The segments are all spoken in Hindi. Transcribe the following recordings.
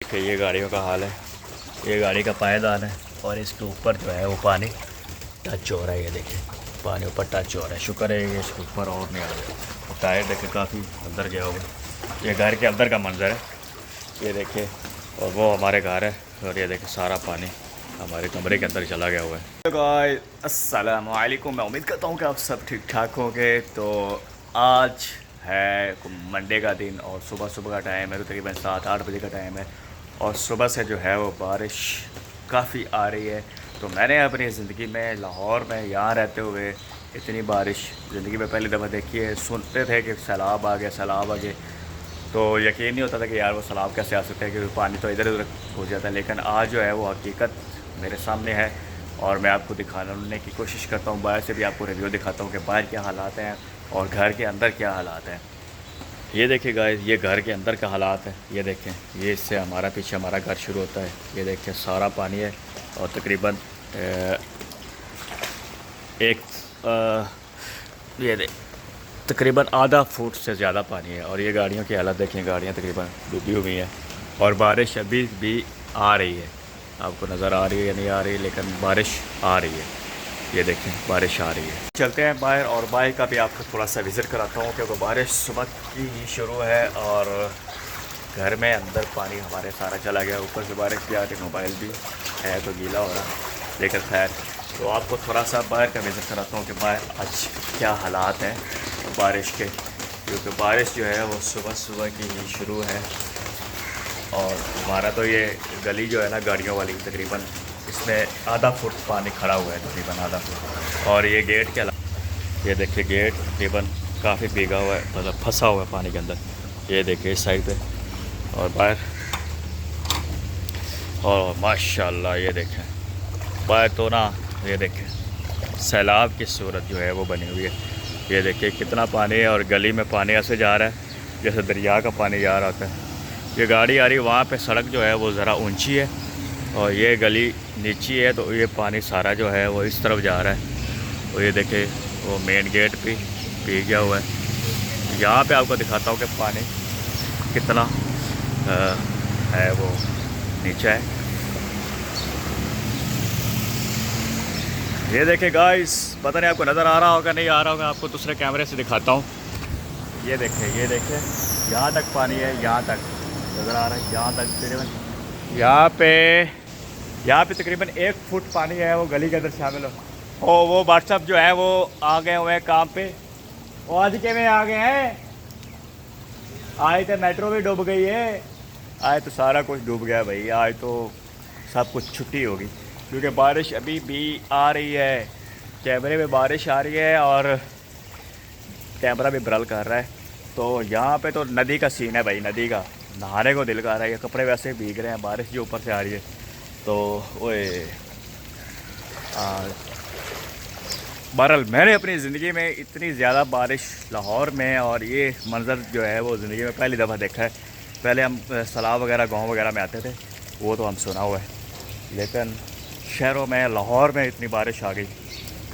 देखिए ये गाड़ियों का हाल है, ये गाड़ी का पायदान है और इसके ऊपर जो है वो पानी टच हो रहा है। ये देखिए पानी ऊपर टच हो रहा है, शुक्र है ये इसके ऊपर और नहीं आ गया। तो टायर देखिए काफ़ी अंदर गया होगा। ये घर के अंदर का मंजर है, ये देखिए, और वो हमारे घर है और ये देखिए सारा पानी हमारे कमरे के अंदर चला गया हुआ है। गाइस अस्सलाम वालेकुम, मैं उम्मीद करता हूँ कि आप सब ठीक ठाक होंगे। तो आज है मंडे का दिन और सुबह सुबह का टाइम है, तो तकरीबन 7-8 बजे का टाइम है और सुबह से जो है वो बारिश काफ़ी आ रही है। तो मैंने अपनी ज़िंदगी में लाहौर में यहाँ रहते हुए इतनी बारिश ज़िंदगी में पहली दफ़ा देखी है। सुनते थे कि सैलाब आ गया, सैलाब आ गया, तो यकीन नहीं होता था कि यार वो सैलाब कैसे आ सकते हैं, क्योंकि पानी तो इधर उधर हो जाता है। लेकिन आज जो है वो हकीकत मेरे सामने है और मैं आपको दिखाने की कोशिश करता हूँ। बाहर से भी आपको रिव्यू दिखाता हूँ कि बाहर क्या हालात हैं और घर के अंदर क्या हालात हैं। ये देखिए गाइस, ये घर के अंदर का हालात है। ये देखें, ये इससे हमारा पीछे हमारा घर शुरू होता है। ये देखिए सारा पानी है और तकरीबन ये देख तकरीबन आधा फुट से ज़्यादा पानी है। और ये गाड़ियों की हालत देखें, गाड़ियाँ तकरीबन डूबी हुई हैं और बारिश अभी भी आ रही है। आपको नज़र आ रही है या नहीं आ रही है, लेकिन बारिश आ रही है। ये देखें बारिश आ रही है। चलते हैं बाहर और बाहर का भी आपको थोड़ा सा विज़िट कराता हूँ, क्योंकि बारिश सुबह की ही शुरू है और घर में अंदर पानी हमारे सारा चला गया। ऊपर से बारिश भी आ रही, मोबाइल भी है तो गीला हो रहा, लेकिन खैर। तो आपको थोड़ा सा बाहर का विज़िट कराता हूँ कि बाहर आज क्या हालात हैं बारिश के, क्योंकि बारिश जो है वो सुबह सुबह की ही शुरू है। और हमारा तो ये गली जो है ना गाड़ियों वाली, तकरीबन इसमें आधा फुट पानी खड़ा हुआ है, तकरीबन आधा फुट। और ये गेट के अलावा ये देखिए गेट तकरीबन काफ़ी भीगा हुआ है, मतलब फंसा हुआ है पानी के अंदर। ये देखिए इस साइड पे और बाहर, और माशाल्लाह ये देखें बाहर तो ना, ये देखें सैलाब की सूरत जो है वो बनी हुई है। ये देखिए कितना पानी है और गली में पानी ऐसे जा रहा है जैसे दरिया का पानी जा रहा होता है। ये गाड़ी आ रही है, वहाँ पे सड़क जो है वो ज़रा ऊंची है और ये गली नीची है, तो ये पानी सारा जो है वो इस तरफ जा रहा है। तो ये देखे वो मेन गेट पे पी गया हुआ है। यहाँ पे आपको दिखाता हूँ कि पानी कितना है वो नीचा है। ये देखे गाइस, पता नहीं आपको नज़र आ रहा होगा नहीं आ रहा होगा, आपको दूसरे कैमरे से दिखाता हूँ। ये देखे यहाँ तक पानी है, यहाँ तक नज़र आ रहा है, यहाँ तक तकरीबन यहाँ पे तकरीबन 1 फुट पानी है, वो गली के अंदर शामिल हो। ओ वो व्हाट्सअप जो है वो आ गए हुए हैं काम पे। वो आज के में आ गए हैं, आए थे मेट्रो भी डूब गई है, आए तो सारा कुछ डूब गया भाई। आज तो सब कुछ छुट्टी होगी, क्योंकि बारिश अभी भी आ रही है। कैमरे में बारिश आ रही है और कैमरा भी ब्रल कर रहा है। तो यहाँ पे तो नदी का सीन है भाई, नदी का नहाने को दिल कर रहा है। कपड़े वैसे भीग रहे हैं, बारिश जो ऊपर से आ रही है। तो ओए बहरहाल मैंने अपनी ज़िंदगी में इतनी ज़्यादा बारिश लाहौर में और ये मंज़र जो है वो ज़िंदगी में पहली दफ़ा देखा है। पहले हम सैलाब वगैरह गांव वगैरह में आते थे, वो तो हम सुना हुआ है, लेकिन शहरों में लाहौर में इतनी बारिश आ गई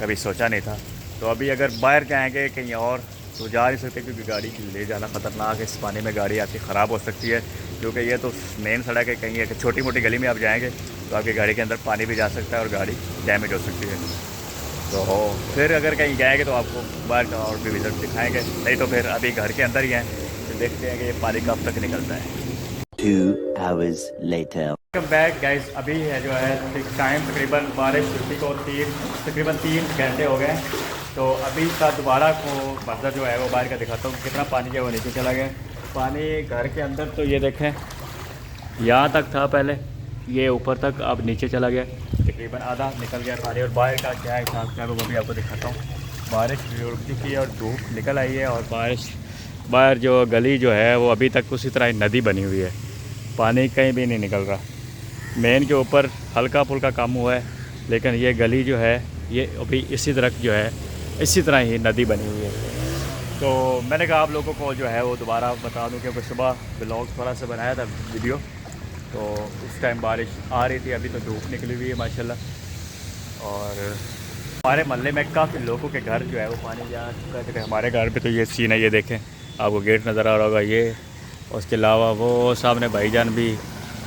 कभी सोचा नहीं था। तो अभी अगर बाहर जाएंगे कहीं और तो जा नहीं सकते, क्योंकि गाड़ी ले जाना ख़तरनाक है। इस पानी में गाड़ी आपकी ख़राब हो सकती है, क्योंकि ये तो मेन सड़क है। कहीं एक छोटी मोटी गली में आप जाएंगे तो आपकी गाड़ी के अंदर पानी भी जा सकता है और गाड़ी डैमेज हो सकती है। तो फिर अगर कहीं जाएंगे तो आपको बाहर का और भी विज़िट दिखाएंगे, नहीं तो फिर अभी घर के अंदर ही हैं, तो देखते हैं कि ये पानी कब तक निकलता है। 2 hours later. Welcome back guys. अभी है जो है टाइम तकरीबन बारिश छुट्टी को तकरीबन 3 घंटे हो गए। तो अभी का दोबारा को मंजर जो है वो बाहर का दिखाता हूँ, कितना पानी जो है वो नीचे चला गया। पानी घर के अंदर तो ये देखें यहाँ तक था पहले, ये ऊपर तक अब नीचे चला गया, तकरीबन आधा निकल गया पानी। और बाहर का क्या हिसाब है वो भी आपको दिखाता हूँ। बारिश रुक चुकी है और धूप निकल आई है, और बाहर जो गली जो है वो अभी तक उसी तरह नदी बनी हुई है, पानी कहीं भी नहीं निकल रहा। मेन के ऊपर हल्का फुल्का कम हुआ है, लेकिन ये गली जो है ये अभी इसी तरह जो है इसी तरह ही नदी बनी हुई है। तो मैंने कहा आप लोगों को जो है वो दोबारा बता दूं, क्योंकि सुबह ब्लॉग थोड़ा सा बनाया था वीडियो, तो उस टाइम बारिश आ रही थी, अभी तो धूप निकली हुई है माशाल्लाह। और हमारे मोहल्ले में काफ़ी लोगों के घर जो है वो पानी जा चुका है। हमारे घर पे तो ये सीन है, ये देखें आपको गेट नज़र आ रहा होगा ये। उसके अलावा वो सामने भाईजान भी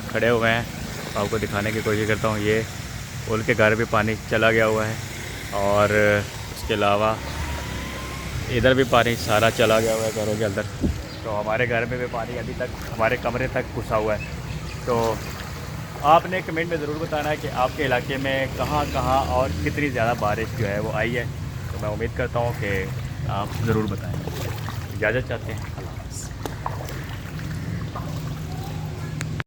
खड़े हुए हैं, आपको दिखाने की कोशिश करता हूँ। ये उनके घर भी पानी चला गया हुआ है और उसके अलावा इधर भी पानी सारा चला गया हुआ है घरों के अंदर। तो हमारे घर में भी पानी अभी तक हमारे कमरे तक घुसा हुआ है। तो आपने कमेंट में ज़रूर बताना है कि आपके इलाके में कहाँ कहाँ और कितनी ज़्यादा बारिश जो है वो आई है। तो मैं उम्मीद करता हूँ कि आप ज़रूर बताएं। इजाज़त चाहते हैं।